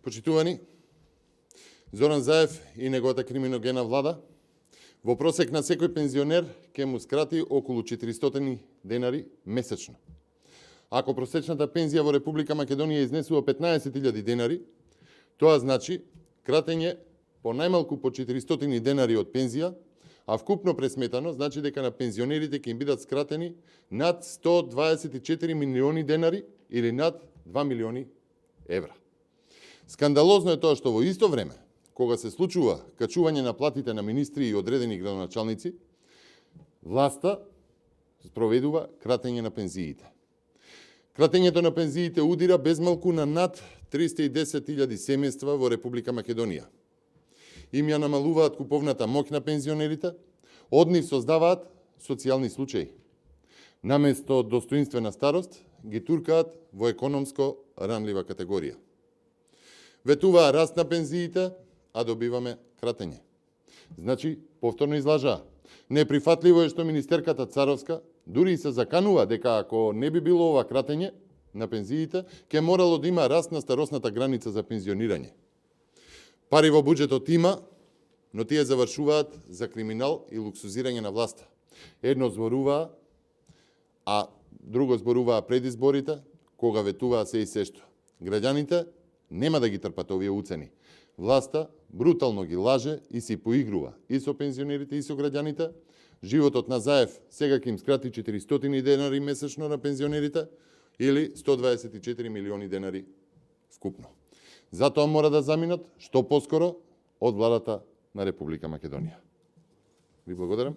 Почитувани, Зоран Заев и неговата криминогена влада во просек на секој пензионер ќе му скрати околу 400 денари месечно. Ако просечната пензија во Република Македонија изнесува 15.000 денари, тоа значи кратење по најмалку по 400 денари од пензија, а вкупно пресметано значи дека на пензионерите ќе им бидат скратени над 124 милиони денари или над 2 милиони евра. Скандалозно е тоа што во исто време, кога се случува качување на платите на министри и одредени градоначалници, власта спроведува кратење на пензиите. Кратењето на пензиите удира безмалку на над 310.000 семејства во Република Македонија. Им ја намалуваат куповната моќ на пензионерите, од нив создаваат социјални случаи. Наместо достоинствена старост, ги туркаат во економско ранлива категорија. Ветуваа раст на пензиите, а добиваме кратење. Значи, повторно излажаа. Неприфатливо е што министерката Царовска дури и се заканува дека ако не би било ова кратење на пензиите, ќе морало да има раст на старосната граница за пензионирање. Пари во буџетот има, но тие завршуваат за криминал и луксузирање на власта. Едно зборуваа, а друго зборуваа пред изборите, кога ветуваа се и сешто. Граѓаните нема да ги трпат овие уцени. Власта брутално ги лаже и си поигрува и со пензионерите и со граѓаните. Животот на Заев сега ќе им скрати 400 денари месечно на пензионерите или 124 милиони денари вкупно. Затоа мора да заминат што поскоро од владата на Република Македонија. Ви благодарам.